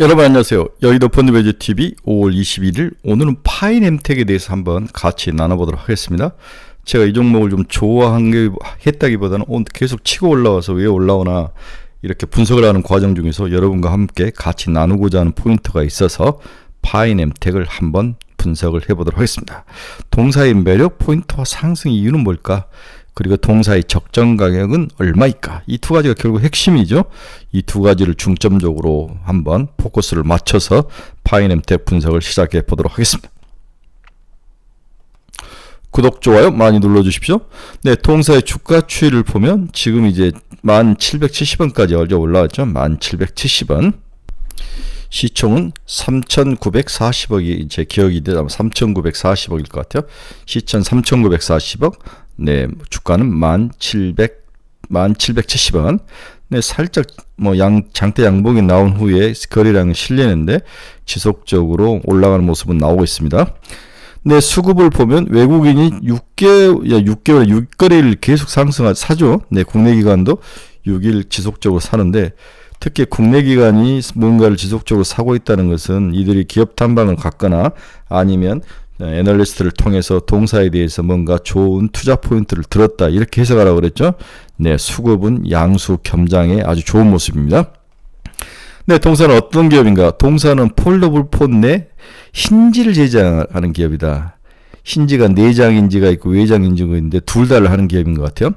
여러분 안녕하세요. 여의도 펀드매니저TV 5월 21일 오늘은 파이넴텍에 대해서 한번 같이 나눠보도록 하겠습니다. 제가 이 종목을 좀 좋아했다기보다는 계속 치고 올라와서 왜 올라오나 이렇게 분석을 하는 과정 중에서 여러분과 함께 같이 나누고자 하는 포인트가 있어서 파이넴텍을 한번 분석을 해보도록 하겠습니다. 동사의 매력 포인트와 상승 이유는 뭘까? 그리고 동사의 적정 가격은 얼마일까? 이 두 가지가 결국 핵심이죠. 이 두 가지를 중점적으로 한번 포커스를 맞춰서 파이넴텍 분석을 시작해 보도록 하겠습니다. 구독, 좋아요 많이 눌러주십시오. 네, 동사의 주가 추이를 보면 지금 이제 1770원까지 어제 올라왔죠. 1770원. 시총은 3,940억이 제 기억이 되면 3,940억일 것 같아요. 시총 3,940억. 네, 주가는 1770원. 네, 살짝 장대 양봉이 나온 후에 거래량이 실리는데 지속적으로 올라가는 모습은 나오고 있습니다. 네, 수급을 보면 외국인이 6개월에 6거래일 계속 사죠. 네, 국내 기관도 6일 지속적으로 사는데 특히 국내 기관이 뭔가를 지속적으로 사고 있다는 것은 이들이 기업 탐방을 갔거나 아니면 애널리스트를 통해서 동사에 대해서 뭔가 좋은 투자 포인트를 들었다 이렇게 해석하라고 그랬죠. 네, 수급은 양수 겸장의 아주 좋은 모습입니다. 네, 동사는 어떤 기업인가? 동사는 폴더블 폰 내 힌지를 제작하는 기업이다. 힌지가 내장 힌지가 있고 외장 힌지가 있는데 둘 다를 하는 기업인 것 같아요.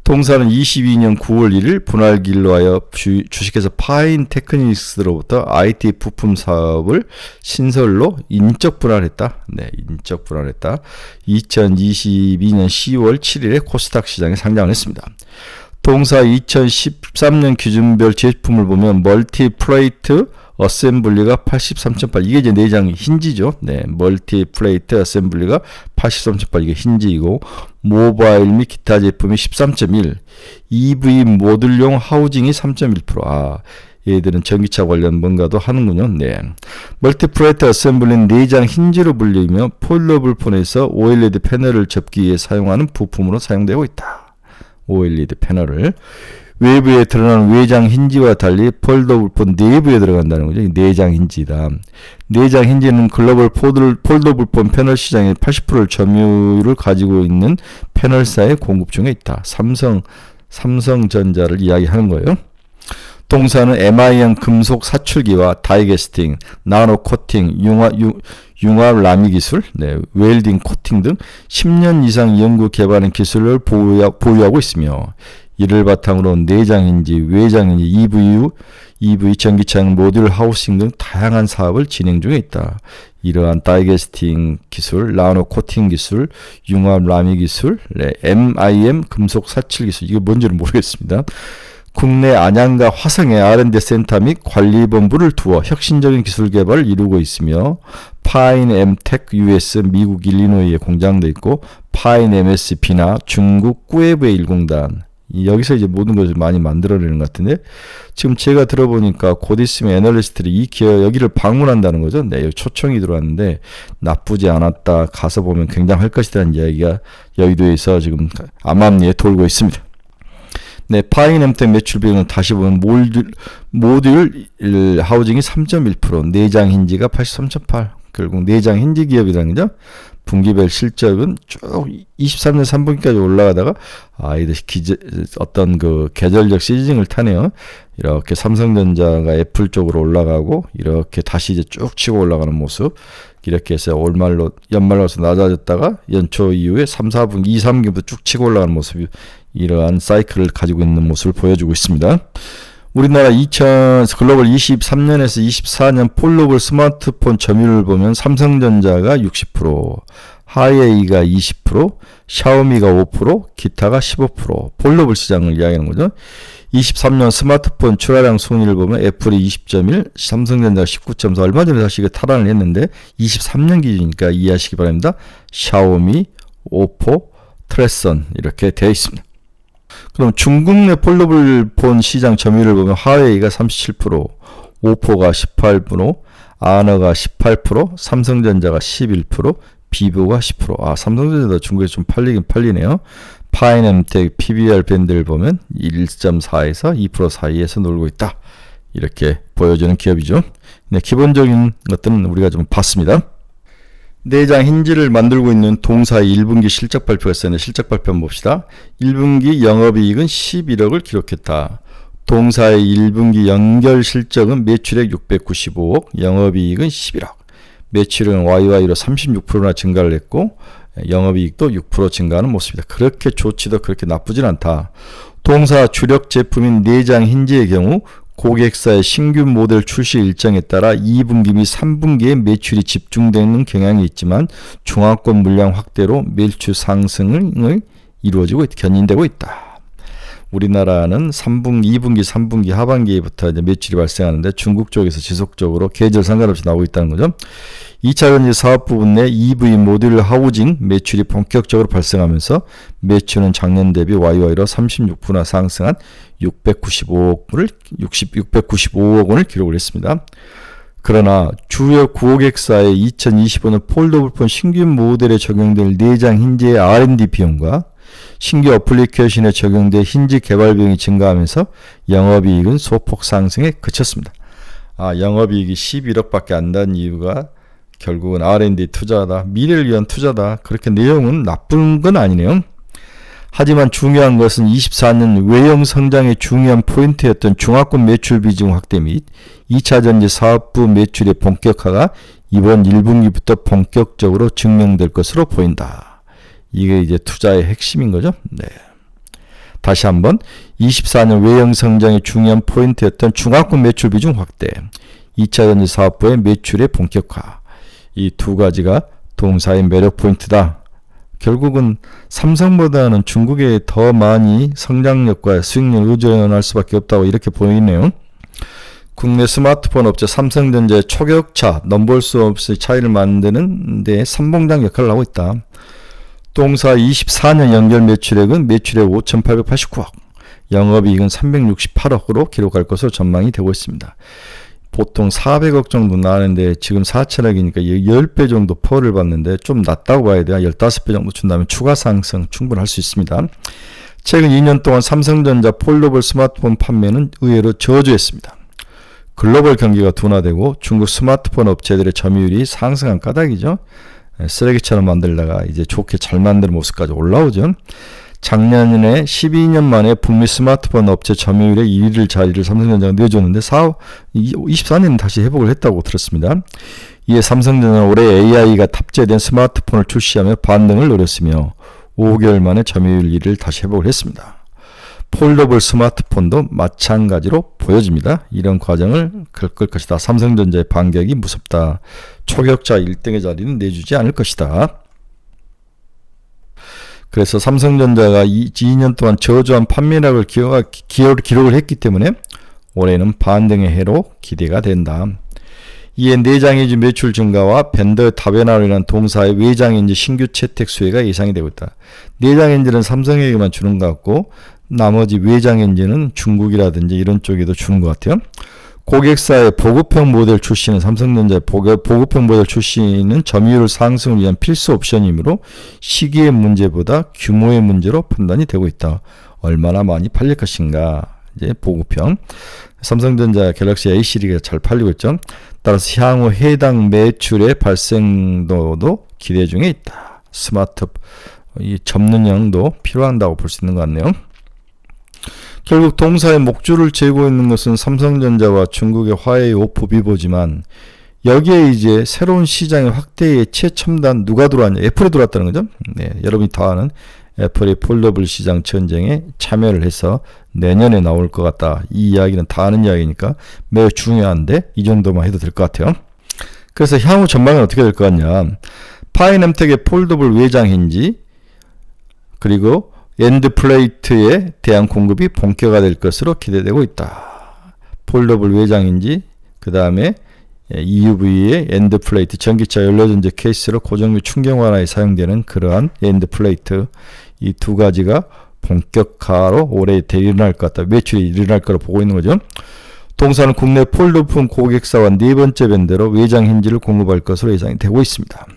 동사는 22년 9월 1일 분할기일로 하여 주식회사 파인테크닉스로부터 IT 부품 사업을 신설로 인적 분할했다. 네, 인적 분할했다. 2022년 10월 7일에 코스닥 시장에 상장을 했습니다. 동사 2013년 기준별 제품을 보면 멀티 플레이트 어셈블리가 83.8 이게 이제 내장 힌지죠. 네, 멀티 플레이트 어셈블리가 83.8 이게 힌지이고 모바일 및 기타 제품이 13.1 EV 모듈용 하우징이 3.1% 얘들은 전기차 관련 뭔가도 하는군요. 네, 멀티 플레이트 어셈블리는 내장 힌지로 불리며 폴더블 폰에서 OLED 패널을 접기 위해 사용하는 부품으로 사용되고 있다. OLED 패널을 외부에 드러나는 외장 힌지와 달리 폴더블 폰 내부에 들어간다는 거죠. 내장 힌지다. 내장 힌지는 글로벌 폴더블 폰 패널 시장의 80%를 점유율을 가지고 있는 패널사의 공급 중에 있다. 삼성전자를 이야기하는 거예요. 동사는 MIM 금속 사출기와 다이캐스팅, 나노 코팅, 융합 라미 기술, 네, 웰딩 코팅 등 10년 이상 연구 개발한 기술을 보유하고 있으며 이를 바탕으로 내장인지 외장인지 EV 전기차용 모듈 하우싱 등 다양한 사업을 진행 중에 있다. 이러한 다이캐스팅 기술, 나노 코팅 기술, 융합 라미 기술, 네, MIM 금속 사출 기술 이게 뭔지는 모르겠습니다. 국내 안양과 화성에 R&D 센터 및 관리본부를 두어 혁신적인 기술 개발을 이루고 있으며 파인엠텍 US 미국 일리노이에 공장도 있고 파인MSB나 중국 꾸에브의 일공단 여기서 이제 모든 것을 많이 만들어내는 것 같은데 지금 제가 들어보니까 곧 있으면 애널리스트들이 이 기업 여기를 방문한다는 거죠. 네, 여기 초청이 들어왔는데 나쁘지 않았다. 가서 보면 굉장할 것이라는 이야기가 여의도에서 지금 암암리에 돌고 있습니다. 네, 파이넴텍 매출 비율은 다시 보면 모듈 하우징이 3.1%, 내장 힌지가 83.8. 결국 내장 힌지 기업이라는 거죠. 분기별 실적은 쭉 23년 3분기까지 올라가다가 이들 어떤 그 계절적 시즌을 타네요. 이렇게 삼성전자가 애플 쪽으로 올라가고 이렇게 다시 이제 쭉 치고 올라가는 모습. 이렇게 해서 연말로서 낮아졌다가 연초 이후에 3, 4분기, 2, 3분기부터 쭉 치고 올라가는 모습이 이러한 사이클을 가지고 있는 모습을 보여주고 있습니다. 우리나라 글로벌 23년에서 24년 폴더블 스마트폰 점유율을 보면 삼성전자가 60%, 하이에이가 20%, 샤오미가 5%, 기타가 15%, 폴더블 시장을 이야기하는 거죠. 23년 스마트폰 출하량 순위를 보면 애플이 20.1, 삼성전자가 19.4 얼마 전에 다시 탈환을 했는데 23년 기준이니까 이해하시기 바랍니다. 샤오미, 오포, 트레선 이렇게 되어 있습니다. 그럼 중국 내 폴더블 폰 시장 점유율을 보면 화웨이가 37%, 오포가 18%, 아너가 18%, 삼성전자가 11%, 비보가 10%. 삼성전자도 중국에 좀 팔리긴 팔리네요. 파이넴텍 PBR 밴드를 보면 1.4에서 2% 사이에서 놀고 있다. 이렇게 보여주는 기업이죠. 네, 기본적인 것들은 우리가 좀 봤습니다. 내장 힌지를 만들고 있는 동사의 1분기 실적 발표가 있었는데 실적 발표 한번 봅시다. 1분기 영업이익은 11억을 기록했다. 동사의 1분기 연결 실적은 매출액 695억, 영업이익은 11억. 매출은 YY로 36%나 증가를 했고 영업이익도 6% 증가하는 모습이다. 그렇게 좋지도 그렇게 나쁘진 않다. 동사 주력 제품인 내장 힌지의 경우 고객사의 신규 모델 출시 일정에 따라 2분기 및 3분기에 매출이 집중되는 경향이 있지만 중화권 물량 확대로 매출 상승을 이루어지고 견인되고 있다. 우리나라는 2분기, 3분기 하반기부터 이제 매출이 발생하는데 중국 쪽에서 지속적으로 계절 상관없이 나오고 있다는 거죠. 2차 전지 사업 부분 내 EV 모듈 하우징 매출이 본격적으로 발생하면서 매출은 작년 대비 YY로 36% 상승한 695억 원을 기록을 했습니다. 그러나 주요 고객사의 2025년 폴더블폰 신규 모델에 적용될 내장 힌지의 R&D 비용과 신규 어플리케이션에 적용된 힌지 개발 비용이 증가하면서 영업이익은 소폭 상승에 그쳤습니다. 영업이익이 11억밖에 안 난 이유가 결국은 R&D 투자다, 미래를 위한 투자다. 그렇게 내용은 나쁜 건 아니네요. 하지만 중요한 것은 24년 외형 성장의 중요한 포인트였던 중화권 매출 비중 확대 및 2차 전지 사업부 매출의 본격화가 이번 1분기부터 본격적으로 증명될 것으로 보인다. 이게 이제 투자의 핵심인 거죠. 네. 다시 한번 24년 외형 성장의 중요한 포인트였던 중화권 매출 비중 확대, 2차 전지 사업부의 매출의 본격화. 이 두 가지가 동사의 매력 포인트다. 결국은 삼성보다는 중국에 더 많이 성장력과 수익률 의존할 수밖에 없다고 이렇게 보이네요. 국내 스마트폰 업체 삼성전자의 초격차, 넘볼 수 없이 차이를 만드는 데 선봉장 역할을 하고 있다. 동사 24년 연결 매출액은 매출액 5,889억, 영업이익은 368억으로 기록할 것으로 전망이 되고 있습니다. 보통 400억 정도 나왔는데 지금 4천억이니까 10배 정도 펄을 받는데 좀 낮다고 봐야 돼요. 15배 정도 준다면 추가 상승 충분할 수 있습니다. 최근 2년 동안 삼성전자 폴더블 스마트폰 판매는 의외로 저조했습니다. 글로벌 경기가 둔화되고 중국 스마트폰 업체들의 점유율이 상승한 까닭이죠. 쓰레기처럼 만들다가 이제 좋게 잘 만드는 모습까지 올라오죠. 작년에 12년 만에 북미 스마트폰 업체 점유율의 1위 자리를 삼성전자가 내줬는데 24년은 다시 회복을 했다고 들었습니다. 이에 삼성전자는 올해 AI가 탑재된 스마트폰을 출시하며 반등을 노렸으며 5개월 만에 점유율 1위를 다시 회복을 했습니다. 폴더블 스마트폰도 마찬가지로 보여집니다. 이런 과정을 겪을 것이다. 삼성전자의 반격이 무섭다. 초격자 1등의 자리는 내주지 않을 것이다. 그래서 삼성전자가 2년 동안 저조한 판매량을 기록을 했기 때문에 올해는 반등의 해로 기대가 된다. 이에 내장인지 매출 증가와 벤더 다변화로 인한 동사의 외장인지 신규 채택 수혜가 예상이 되고 있다. 내장인지는 삼성에게만 주는 것 같고 나머지 외장인지는 중국이라든지 이런 쪽에도 주는 것 같아요. 고객사의 보급형 모델 출시는 삼성전자의 보급형 모델 출시는 점유율 상승을 위한 필수 옵션이므로 시기의 문제보다 규모의 문제로 판단이 되고 있다. 얼마나 많이 팔릴 것인가. 이제 보급형. 삼성전자 갤럭시 A 시리즈가 잘 팔리고 있죠. 따라서 향후 해당 매출의 발생도도 기대 중에 있다. 스마트 이 접는형도 필요한다고 볼 수 있는 것 같네요. 결국 동사의 목줄을 재고 있는 것은 삼성전자와 중국의 화웨이, 오포, 비보지만 여기에 이제 새로운 시장의 확대의 최첨단 누가 들어왔냐? 애플이 들어왔다는 거죠. 네, 여러분이 다 아는 애플이 폴더블 시장 전쟁에 참여를 해서 내년에 나올 것 같다. 이 이야기는 다 아는 이야기니까 매우 중요한데 이 정도만 해도 될 것 같아요. 그래서 향후 전망은 어떻게 될 것 같냐? 파이넴텍의 폴더블 외장 힌지 그리고 엔드 플레이트에 대한 공급이 본격화될 것으로 기대되고 있다. 폴더블 외장인지 그 다음에 EUV의 엔드 플레이트 전기차 연료전지 케이스로 고정류 충격 완화에 사용되는 그러한 엔드 플레이트 이 두 가지가 본격화로 올해 일어날 것 같다. 매출이 일어날 거로 보고 있는 거죠. 동사는 국내 폴더폰 고객사와 네 번째 밴드로 외장 힌지를 공급할 것으로 예상이 되고 있습니다.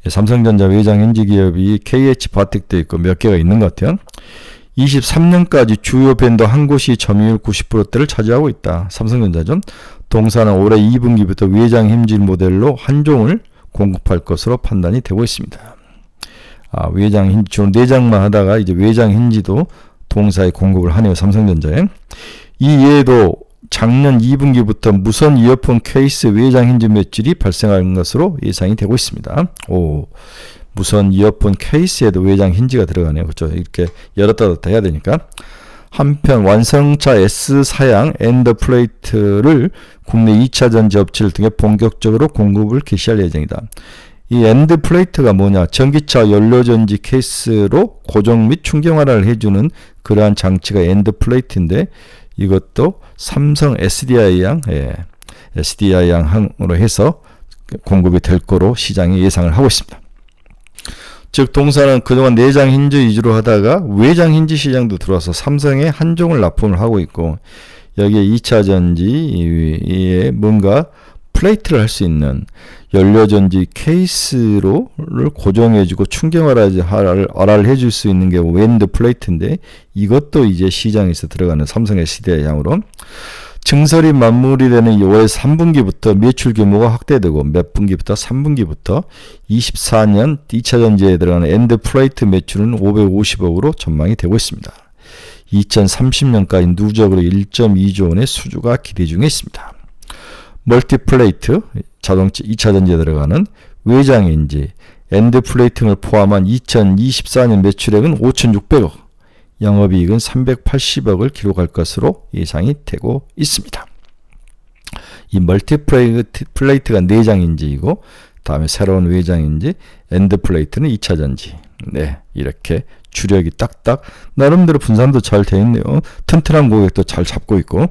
삼성전자 외장 힌지 기업이 KH 바텍도 있고 몇 개가 있는 것 같아요. 23년까지 주요 밴드 한 곳이 점유율 90%대를 차지하고 있다. 삼성전자죠. 동사는 올해 2분기부터 외장 힘질 모델로 한 종을 공급할 것으로 판단이 되고 있습니다. 외장 힌지, 주로 내장만 하다가 이제 외장 힌지도 동사에 공급을 하네요. 삼성전자에. 이 외에도 작년 2분기부터 무선 이어폰 케이스 외장 힌지 매출이 발생한 것으로 예상이 되고 있습니다. 무선 이어폰 케이스에도 외장 힌지가 들어가네요. 그렇죠? 이렇게 열었다 닫았다 해야 되니까. 한편 완성차 S 사양 엔더 플레이트를 국내 2차 전지 업체를 통해 본격적으로 공급을 개시할 예정이다. 이 엔드 플레이트가 뭐냐? 전기차 연료전지 케이스로 고정 및 충격화를 해주는 그러한 장치가 엔드 플레이트인데 이것도 삼성 SDI 양으로 해서 공급이 될 거로 시장이 예상을 하고 있습니다. 즉 동사는 그동안 내장 힌지 위주로 하다가 외장 힌지 시장도 들어와서 삼성에 한 종을 납품을 하고 있고 여기에 2차 전지에 뭔가 플레이트를 할 수 있는 연료전지 케이스로를 고정해주고 충격화를 해줄 수 있는 게 웬드 플레이트인데 이것도 이제 시장에서 들어가는 삼성 SDI 향으로 증설이 마무리되는 올해 3분기부터 매출 규모가 확대되고 몇 분기부터 3분기부터 24년 2차 전지에 들어가는 엔드 플레이트 매출은 550억으로 전망이 되고 있습니다. 2030년까지 누적으로 1.2조 원의 수주가 기대 중에 있습니다. 멀티플레이트, 자동차 2차 전지에 들어가는 외장인지, 엔드 플레이팅을 포함한 2024년 매출액은 5,600억, 영업이익은 380억을 기록할 것으로 예상이 되고 있습니다. 이 멀티플레이트가 내장인지이고 다음에 새로운 외장인지, 엔드 플레이트는 2차 전지. 네, 이렇게 주력이 딱딱 나름대로 분산도 잘 되어 있네요. 튼튼한 고객도 잘 잡고 있고.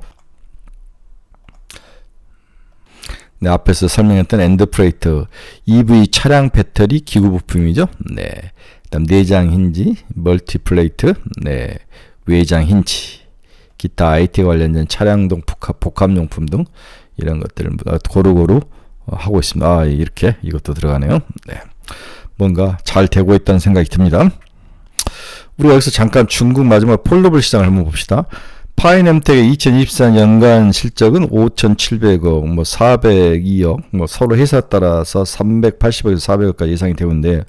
네, 앞에서 설명했던 엔드 플레이트, EV 차량 배터리 기구 부품이죠. 네, 그다음 내장 힌지, 멀티 플레이트, 네, 외장 힌지, 기타 IT 관련된 차량용 복합용품 등 이런 것들을 고루고루 하고 있습니다. 이렇게 이것도 들어가네요. 네, 뭔가 잘 되고 있다는 생각이 듭니다. 우리가 여기서 잠깐 중국 마지막 폴더블 시장을 한번 봅시다. 파이넴텍의 2024년 연간 실적은 5,700억, 402억, 서로 회사 따라서 380억에서 400억까지 예상이 되는데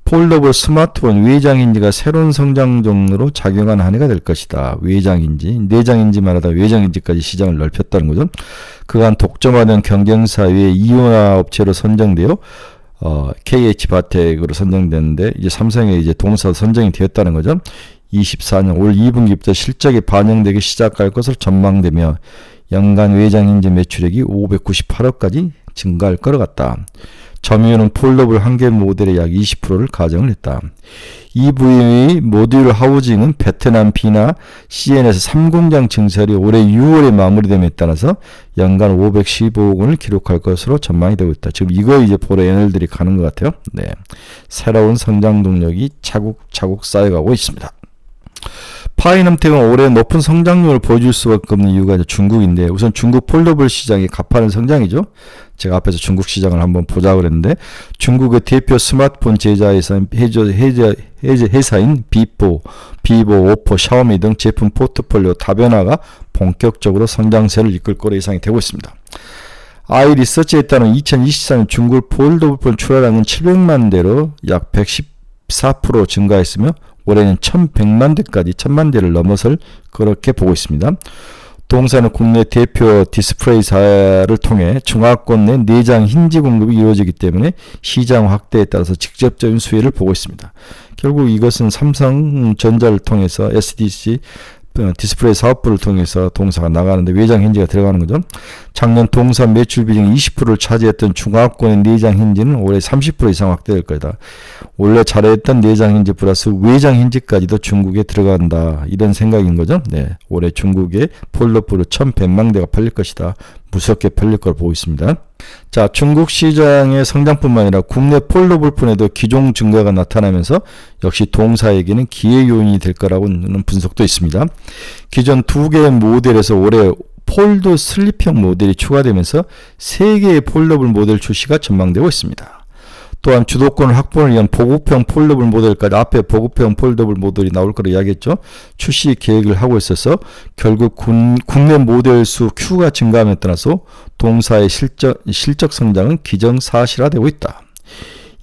폴더블 스마트폰 외장인지가 새로운 성장종으로 작용하는 한 해가 될 것이다. 외장인지, 내장인지만 하다 외장인지까지 시장을 넓혔다는 거죠. 그간 독점하던 경쟁사 외에 이온화 업체로 선정되어 KH바텍으로 선정됐는데 이제 삼성에 이제 동사 선정이 되었다는 거죠. 24년 올 2분기부터 실적이 반영되기 시작할 것으로 전망되며 연간 외장인지 매출액이 598억까지 증가할 것 같다. 점유율은 폴더블 한 개 모델의 약 20%를 가정을 했다. EV 모듈 하우징은 베트남 비나 CN에서 3공장 증설이 올해 6월에 마무리됨에 따라서 연간 515억 원을 기록할 것으로 전망이 되고 있다. 지금 이거 이제 보러 얘네들이 가는 것 같아요. 네, 새로운 성장 동력이 차곡차곡 쌓여가고 있습니다. 파이넘텍은 올해 높은 성장률을 보여줄 수밖에 없는 이유가 이제 중국인데 우선 중국 폴더블 시장이 가파른 성장이죠. 제가 앞에서 중국 시장을 한번 보자 그랬는데 중국의 대표 스마트폰 제조회사인 비포, 오포, 샤오미 등 제품 포트폴리오 다변화가 본격적으로 성장세를 이끌 거로 예상이 되고 있습니다. 아이리서치에 따른 2024년 중국 폴더블폰 출하량은 700만 대로 약 114% 증가했으며 올해는 1100만 대까지 1000만 대를 넘어설 그렇게 보고 있습니다. 동사는 국내 대표 디스플레이사를 통해 중화권 내 내장 힌지 공급이 이루어지기 때문에 시장 확대에 따라서 직접적인 수혜를 보고 있습니다. 결국 이것은 삼성전자를 통해서 SDC 디스플레이 사업부를 통해서 동사가 나가는데 외장 힌지가 들어가는 거죠. 작년 동사 매출 비중 20%를 차지했던 중화권의 내장 힌지는 올해 30% 이상 확대될 거다. 원래 잘했던 내장 힌지 플러스 외장 힌지까지도 중국에 들어간다. 이런 생각인 거죠. 네, 올해 중국에 폴더블 1100만 대가 팔릴 것이다. 무섭게 팔릴 걸 보고 있습니다. 자, 중국 시장의 성장뿐만 아니라 국내 폴더블폰에도 기종 증가가 나타나면서 역시 동사에게는 기회 요인이 될 거라고는 분석도 있습니다. 기존 2개의 모델에서 올해 폴드 슬립형 모델이 추가되면서 3개의 폴더블 모델 출시가 전망되고 있습니다. 또한 주도권을 확보를 위한 보급형 폴더블 모델까지 앞에 보급형 폴더블 모델이 나올 거라 이야기했죠. 출시 계획을 하고 있어서 결국 국내 모델 수 Q가 증가함에 따라서 동사의 실적 성장은 기정사실화되고 있다.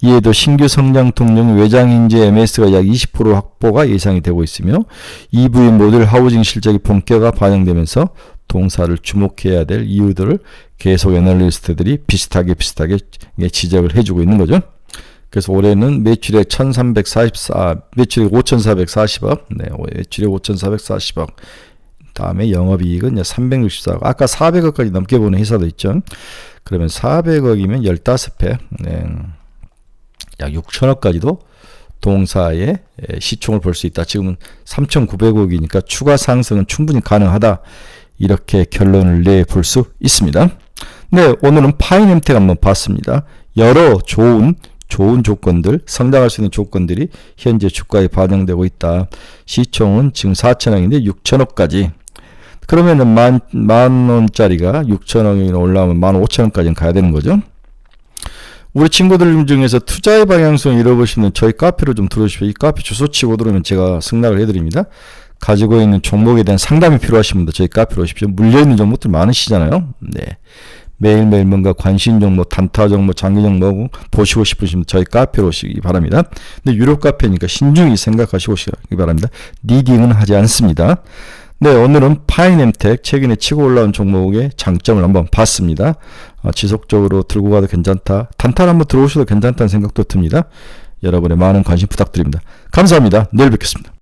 이에도 신규 성장 동력 외장인재 MS가 약 20% 확보가 예상이 되고 있으며 EV 모델 하우징 실적이 본격화 반영되면서 동사를 주목해야 될 이유들을 계속 애널리스트들이 비슷하게 지적을 해주고 있는 거죠. 그래서 올해는 매출액 5,440억, 네, 매출액 5,440억, 다음에 영업이익은 364억, 아까 400억까지 넘게 보는 회사도 있죠. 그러면 400억이면 15배, 네, 약 6천억까지도 동사의 시총을 볼 수 있다. 지금은 3,900억이니까 추가 상승은 충분히 가능하다. 이렇게 결론을 내볼 수 있습니다. 네, 오늘은 파이nem텍 한번 봤습니다. 여러 좋은 조건들, 성장할 수 있는 조건들이 현재 주가에 반영되고 있다. 시총은 지금 4천억인데 6천억까지. 그러면은 만 원짜리가 6천억이 올라오면 15,000원까지는 가야 되는 거죠. 우리 친구들 중에서 투자의 방향성을 잃어보시면 저희 카페로 좀 들어오십시오. 이 카페 주소 치고 들어오면 제가 승낙을 해드립니다. 가지고 있는 종목에 대한 상담이 필요하신 분들 저희 카페로 오십시오. 물려있는 종목들 많으시잖아요. 네. 매일매일 뭔가 관심 종목, 단타 종목, 장기 종목 보시고 싶으시면 저희 카페로 오시기 바랍니다. 근데 유료 카페니까 신중히 생각하시고 오시기 바랍니다. 리딩은 하지 않습니다. 네, 오늘은 파이nem텍 최근에 치고 올라온 종목의 장점을 한번 봤습니다. 지속적으로 들고 가도 괜찮다. 단타를 한번 들어오셔도 괜찮다는 생각도 듭니다. 여러분의 많은 관심 부탁드립니다. 감사합니다. 내일 뵙겠습니다.